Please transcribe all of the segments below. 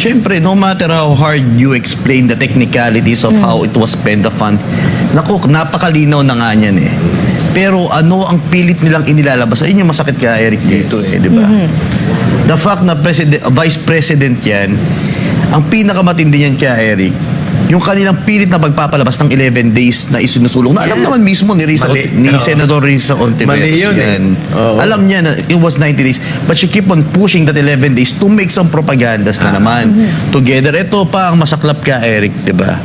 syempre, no matter how hard you explain the technicalities of how it was spent, the fund, naku, napakalinaw na nga niyan eh. Pero ano ang pilit nilang inilalabas? Ayun yung masakit ka, Eric, dito eh, di ba? The fact na Vice President yan, ang pinakamatindi niyan kaya, Eric, yung kanilang pilit na pagpapalabas ng 11 days na isinusulong na alam naman mismo ni Senador Risa Ontiveros yan. Alam niya na it was 90 days. But she keep on pushing that 11 days to make some propagandas na naman. Together, ito pa ang masaklap ka, Eric, di ba?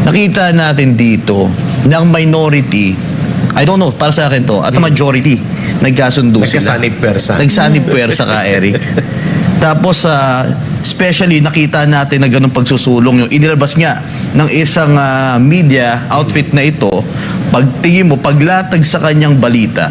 Nakita natin dito na ang minority, I don't know, para sa akin to, at majority, nagkasundo sila. Nagkasanib pwersa. Nagsanib pwersa ka, Eric. Tapos, especially, nakita natin na ganun pagsusulong yung inilabas nga ng isang media outfit na ito, pagtingin mo, paglatag sa kanyang balita,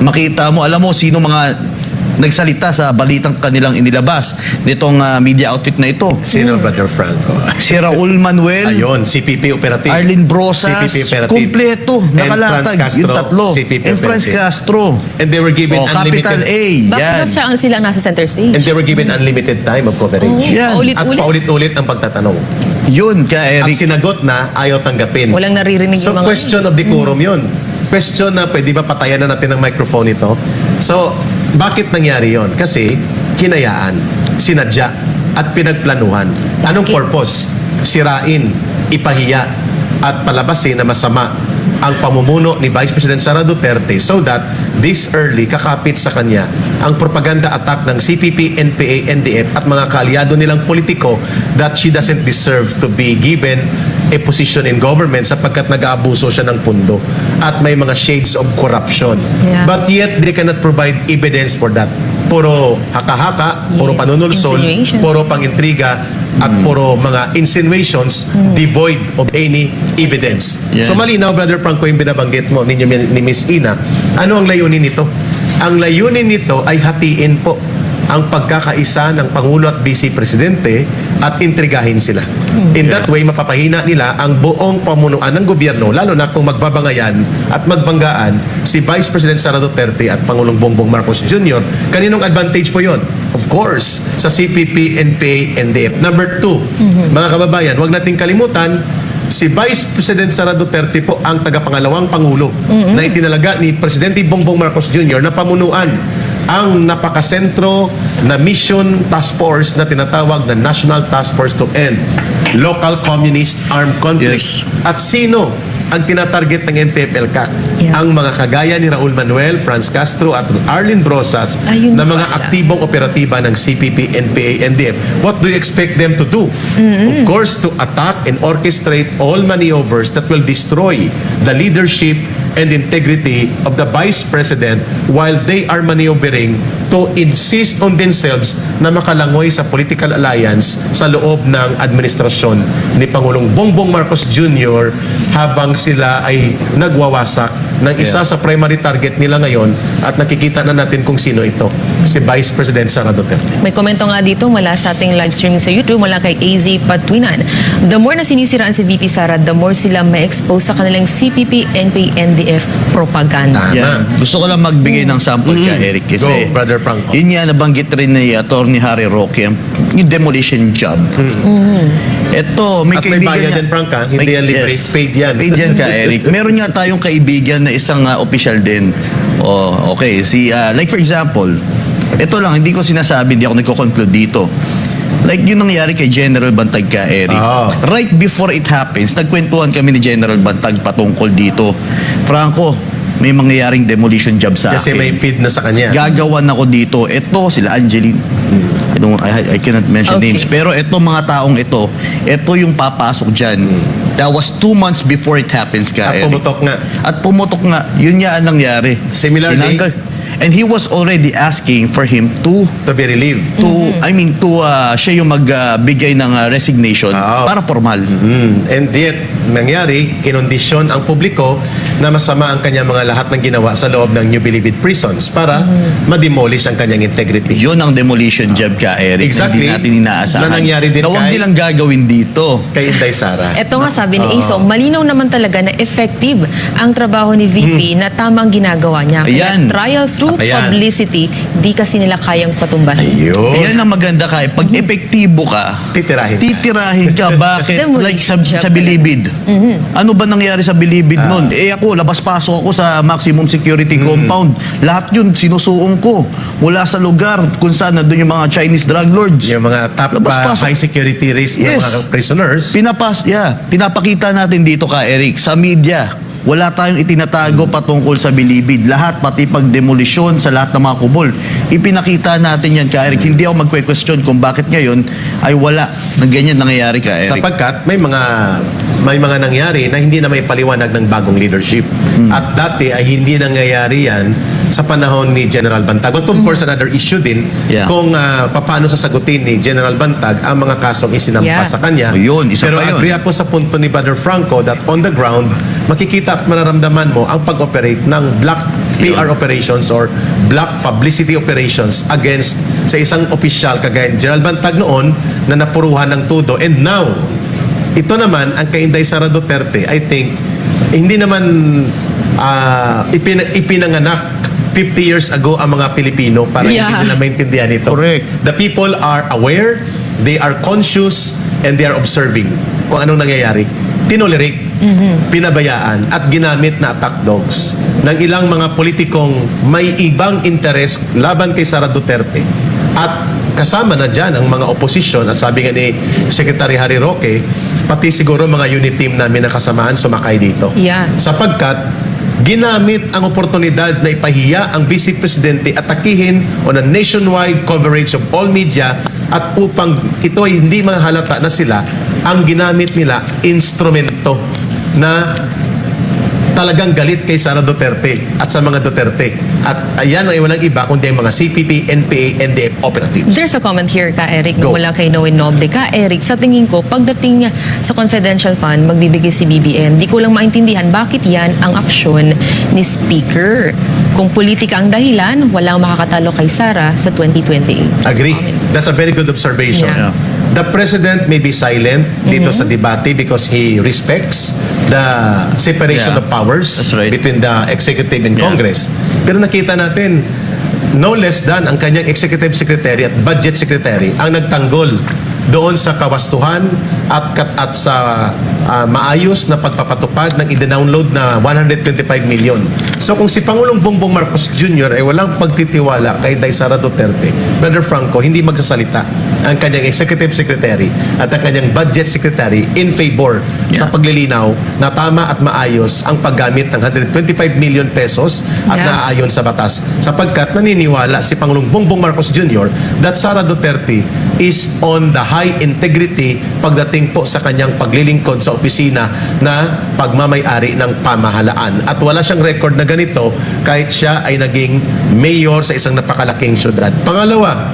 makita mo, alam mo, sino mga nagsalita sa balitang kanilang inilabas nitong media outfit na ito. Sino, Brother Franco? Si Raul Manuel, Ayun, CPP Operative. Arlene Brosas, CPP Operative. kompleto, nakalatag, Franz yung tatlo. CPP And Franz Operative. Castro. And they were given Capital unlimited... A, Bakit yan. daw siya ang silang nasa center stage? And they were given unlimited time of coverage. Yan. At paulit-ulit ang pagtatanong. Yun ka, At Eric. sinagot na ayaw tanggapin. Walang naririnig So yung mga... question of decorum yun. Question na pwede ba patayan na natin ang microphone ito? So, bakit nangyari yon? Kasi hinayaan, sinadya, at pinagplanuhan. Anong purpose? Sirain, ipahiya, at palabasin na masama ang pamumuno ni Vice President Sara Duterte so that this early kakapit sa kanya ang propaganda attack ng CPP, NPA, NDF at mga kaalyado nilang politiko that she doesn't deserve to be given a position in government sapagkat nag-aabuso siya ng pundo at may mga shades of corruption. Yeah. But yet, they cannot provide evidence for that. Puro haka-haka, puro Yes, panunulsol, insinuations. puro pangintriga, at puro mga insinuations devoid of any evidence. Yeah. So malinaw, Brother Franco, yung binabanggit mo ninyo ni Miss Ina, ano ang layunin nito? Ang layunin nito ay hatiin po ang pagkakaisa ng Pangulo at Vice Presidente at intrigahin sila. In that way, mapapahina nila ang buong pamunuan ng gobyerno, lalo na kung magbabangayan at magbanggaan si Vice President Sara Duterte at Pangulong Bongbong Marcos Jr. Kaninong advantage po yon? Of course, sa CPP, NPA, NDF. Number 2, mga kababayan, huwag nating kalimutan, si Vice President Sara Duterte po ang tagapangalawang Pangulo na itinalaga ni Presidente Bongbong Marcos Jr. na pamunuan ang napakasentro na mission task force na tinatawag na National Task Force to End Local Communist Armed Conflict. Yes. At sino ang tinatarget ng NTF-ELCAC? Yeah. Ang mga kagaya ni Raul Manuel, Franz Castro at Arlene Brosas Ayun na mga pala. aktibong operatiba ng CPP, NPA, NDF. What do you expect them to do? Of course, to attack and orchestrate all maneuvers that will destroy the leadership and integrity of the Vice President while they are maneuvering to insist on themselves na makalangoy sa political alliance sa loob ng administrasyon ni Pangulong Bongbong Marcos Jr. habang sila ay nagwawasak ng isa sa primary target nila ngayon at nakikita na natin kung sino ito, si Vice President Sara Duterte. May komento nga dito mula sa ating live streaming sa YouTube, mula kay AZ Patwinan. The more na sinisiraan si VP Sara, the more sila may expose sa kanilang CPP, NPA, NDF propaganda. Tama. Yeah. Gusto ko lang magbigay ng sample ka, Eric, kasi Go, Brother Franco. yun nga nabanggit rin ni Atty. Harry Roque, yung demolition job. Ito, may At may kaibigan bayad niya. din, Frank, ha? Hindi yan libre. Paid yan. Paid yan ka, Eric. Meron nga tayong kaibigan na isang official din. Oh, okay. Like for example, ito lang, hindi ko sinasabi, hindi ako nagko-conclude dito. Like yung nangyari kay General Bantag ka, Eric. Oh. Right before it happens, nagkwentuhan kami ni General Bantag patungkol dito. Franco, may mangyayaring demolition job sa Kasi akin. may feed na sa kanya. Gagawan ako dito. Ito, sila Angeline. I cannot mention Okay. names. Pero ito mga taong ito yung papasok dyan. That was 2 months before it happens ka, At Eric. pumutok nga. At pumutok nga. Yun nga ang nangyari. Similarly, And he was already asking for him to to be relieved. siya yung magbigay ng resignation Ah. para formal. And yet, nangyari, kinondisyon ang publiko na masama ang kanyang mga lahat ng ginawa sa loob ng New Bilibid prisons para ma-demolish ang kanyang integrity. Yun ang demolition job ka, Eric. Exactly. Na hindi natin inaasahan. Na nangyari din na huwag kay- nilang gagawin dito. Kay Inday Sara. Ito nga sabi ni Aso, malinaw naman talaga na effective ang trabaho ni VP na tamang ginagawa niya. Kaya Ayan. trial through Ayan. publicity, di kasi nila kayang patumbahin. Ayun. Yan ang maganda ka. Pag epektibo ka, Titirahin ka. titirahin ka. Bakit? Demolition Like sa job Bilibid. Ano ba nangyari sa Bilibid nun? Ako, labas-pasok ako sa maximum security compound. Lahat yun, sinusuong ko. Mula sa lugar kung saan nandun yung mga Chinese drug lords. Yung mga top Labas-pasok. high security risk ng Yes. mga prisoners. Pinapakita natin dito ka, Eric, sa media. Wala tayong itinatago patungkol sa Bilibid. Lahat, pati pagdemolisyon sa lahat ng mga kubol. Ipinakita natin yan ka, Eric. Hindi ako magkwe-question kung bakit ngayon ay wala ng ganyan nangyayari ka, Eric. Sapagkat may mga nangyari na hindi na may paliwanag ng bagong leadership. At dati ay hindi nangyayari yan sa panahon ni General Bantag. But of course, another issue din Yeah. kung paano sasagutin ni General Bantag ang mga kasong isinampas Yeah. sa kanya. O yun, isa Pero pa yun. agree ako sa punto ni Brother Franco that on the ground, makikita at mararamdaman mo ang pag-operate ng black PR operations or black publicity operations against sa isang opisyal kagaya ni General Bantag noon na napuruhan ng tudo. And now, ito naman, ang kay Inday Sara Duterte, I think, hindi naman ipinanganak 50 years ago ang mga Pilipino para Yeah. hindi nila maintindihan ito. Correct. The people are aware, they are conscious, and they are observing kung anong nangyayari. Tinolerate, pinabayaan, at ginamit na attack dogs ng ilang mga politikong may ibang interes laban kay Sara Duterte. At kasama na dyan ang mga oposisyon at sabi nga ni Secretary Harry Roque, pati siguro mga unit team namin na kasamaan sumakay dito. Yeah. Sapagkat ginamit ang oportunidad na ipahiya ang Vice Presidente at atakihin on a nationwide coverage of all media at upang ito ay hindi mahalata na sila, ang ginamit nila instrumento na talagang galit kay Sara Duterte at sa mga Duterte. At ayan ay walang iba kundi ang mga CPP, NPA, NDF operatives. There's a comment here ka, Eric, Go. mula kay Noe Noble. Ka, Eric, sa tingin ko, pagdating sa confidential fund, magbibigay si BBM, di ko lang maintindihan bakit yan ang aksyon ni Speaker. Kung politika ang dahilan, walang makakatalo kay Sara sa 2028. Agree. That's a very good observation. Yeah. The President may be silent dito sa debate because he respects the separation Yeah. of powers That's right. between the executive and Yeah. Congress. Pero nakita natin, no less than ang kanyang executive secretary at budget secretary ang nagtanggol doon sa kawastuhan at sa maayos na pagpapatupad ng i-download na 125 million. So kung si Pangulong Bongbong Marcos Jr. ay walang pagtitiwala kay Inday Sara Duterte, Brother Franco, hindi magsasalita ang kanyang executive secretary at ang kanyang budget secretary in favor sa paglilinaw na tama at maayos ang paggamit ng 125 million pesos at Yeah. naaayon sa batas. Sapagkat naniniwala si Pangulong Bongbong Marcos Jr. that Sara Duterte is on the high integrity pagdating po sa kanyang paglilingkod sa opisina na pagmamay-ari ng pamahalaan. At wala siyang record na ganito kahit siya ay naging mayor sa isang napakalaking syudad. Pangalawa,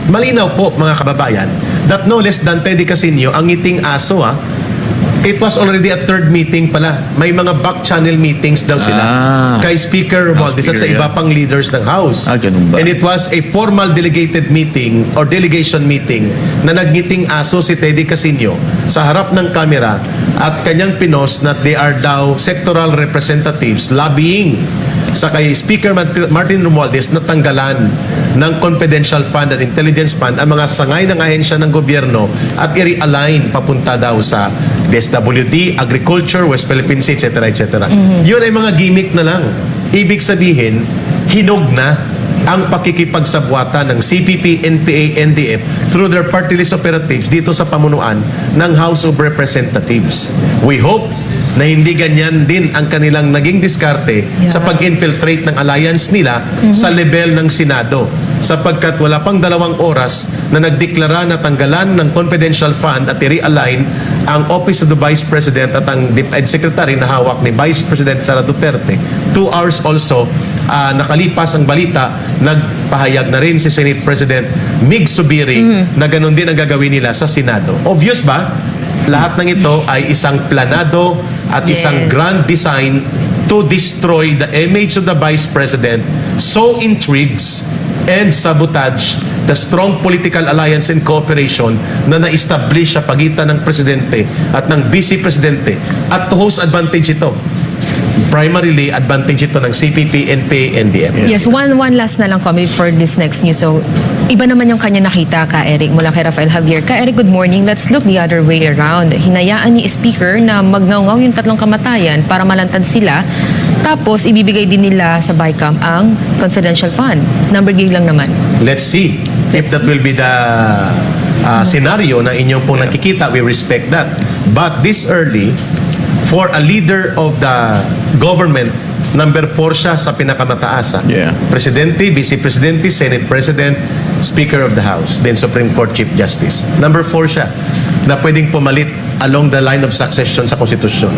malinaw po mga kababayan that no less than Teddy Casino ang ngiting aso it was already a third meeting pala. May mga back channel meetings daw sila kay Speaker Romualdez at sa Speaker, iba yeah. pang leaders ng House. Ganun ba? And it was a formal delegated meeting or delegation meeting na nagniting aso si Teddy Casino sa harap ng kamera at kanyang pinos na they are daw sectoral representatives lobbying sa kay Speaker Martin Romualdez na tanggalan ng confidential fund and intelligence fund ang mga sangay ng ahensya ng gobyerno at i-realign papunta daw sa DSWD, Agriculture, West Philippine Sea, etc. etc. Yun ay mga gimmick na lang. Ibig sabihin, hinog na ang pakikipagsabwata ng CPP, NPA, NDF through their party list operatives dito sa pamunuan ng House of Representatives. We hope na hindi ganyan din ang kanilang naging diskarte sa pag-infiltrate ng alliance nila sa level ng Senado sapagkat wala pang 2 oras na nagdeklara na tanggalan ng confidential fund at i-realign ang Office of the Vice President at ang DepEd Secretary na hawak ni Vice President Sara Duterte. 2 hours also nakalipas ang balita, nagpahayag na rin si Senate President Mig Subiri na ganun din ang gagawin nila sa Senado. Obvious ba? Lahat ng ito ay isang planado at isang Yes. grand design to destroy the image of the Vice President, so intrigues and sabotage the strong political alliance and cooperation na na-establish sa pagitan ng Presidente at ng Vice Presidente, at to whose advantage ito? Primarily, advantage ito ng CPP, NPA, NDF. Yes, one last na lang comment for this next news. So, iba naman yung kanya nakita, Ka Eric, mula kay Rafael Javier. Ka Eric, good morning. Let's look the other way around. Hinayaan ni Speaker na magngaw yung 3 kamatayan para malantad sila. Tapos, ibibigay din nila sa BICAM ang confidential fund. Number game lang naman. Let's see if that will be the scenario na inyong pong nakikita. We respect that. But this early, for a leader of the government, number 4 siya sa pinakamataas. Yeah. Presidente, Vice Presidente, Senate President, Speaker of the House, then Supreme Court Chief Justice. Number 4 siya na pwedeng pumalit along the line of succession sa konstitusyon.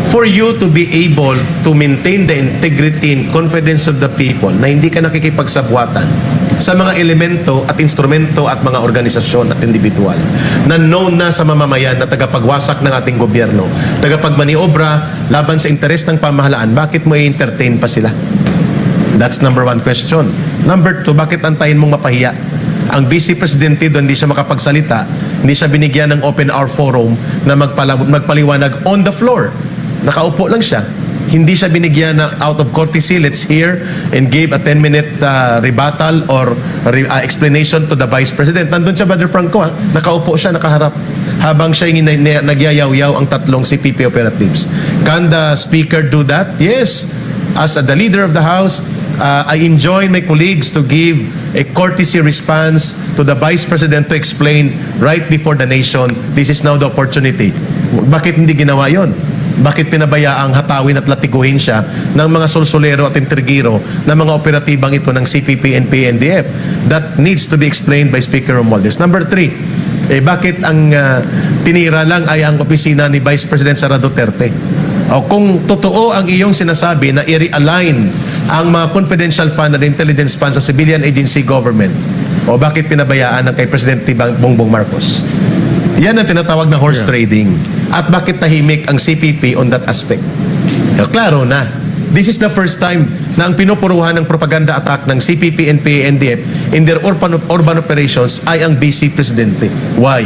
For you to be able to maintain the integrity and confidence of the people na hindi ka nakikipagsabwatan sa mga elemento at instrumento at mga organisasyon at individual na known na sa mamamayan na tagapagwasak ng ating gobyerno, tagapagmaniobra laban sa interes ng pamahalaan, bakit mo i-entertain pa sila? That's number 1 question. Number 2, bakit antayin mong mapahiya? Ang Vice Presidente doon, hindi siya makapagsalita, hindi siya binigyan ng open hour forum na magpaliwanag on the floor. Nakaupo lang siya. Hindi siya binigyan ng out of courtesy, let's hear and give a 10-minute rebuttal or explanation to the Vice President. Nandun siya, Brother Franco, ha? Nakaupo siya, nakaharap. Habang siya nagyayaw-yaw ang 3 CPP operatives. Can the Speaker do that? Yes. As the leader of the House, I enjoin my colleagues to give a courtesy response to the Vice President to explain right before the nation, this is now the opportunity. Bakit hindi ginawa yon? Bakit pinabayaang hatawin at latiguhin siya ng mga solsolero at intrigiro ng mga operatibang ito ng CPP, NPA, NDF? That needs to be explained by Speaker Romualdez. Number 3, bakit ang tinira lang ay ang opisina ni Vice President Sara Duterte? O kung totoo ang iyong sinasabi na i-realign ang mga confidential fund at intelligence fund sa civilian agency government, o bakit pinabayaan ng kay Presidente Bongbong Marcos? Yan ang tinatawag na horse trading. At bakit tahimik ang CPP on that aspect? Klaro na. This is the first time na ang pinupuruhan ng propaganda attack ng CPP, NPA, NDF in their urban operations ay ang Vice Presidente. Why?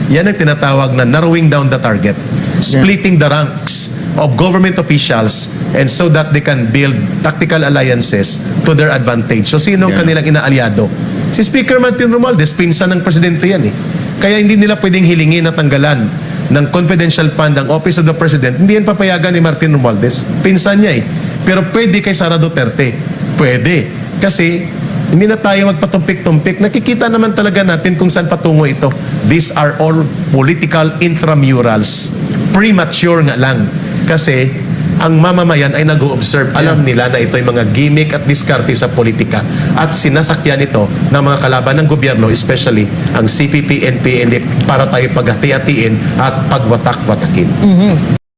Yan ang tinatawag na narrowing down the target. Splitting the ranks of government officials and so that they can build tactical alliances to their advantage. So sino ang kanilang inaalyado? Si Speaker Martin Romualdez, pinsan ng Presidente yan eh. Kaya hindi nila pwedeng hilingin at tanggalan ng confidential fund ang Office of the President. Hindi yan papayagan ni Martin Romualdez. Pinsan niya eh. Pero pwede kay Sara Duterte. Pwede. Kasi hindi na tayo magpatumpik-tumpik. Nakikita naman talaga natin kung saan patungo ito. These are all political intramurals. Premature nga lang. Kasi ang mamamayan ay nag-o-observe. Alam nila na ito ay mga gimmick at diskarte sa politika. At sinasakyan ito ng mga kalaban ng gobyerno, especially ang CPP, NPA, para tayo paghati-hatiin at pagwatak-watakin.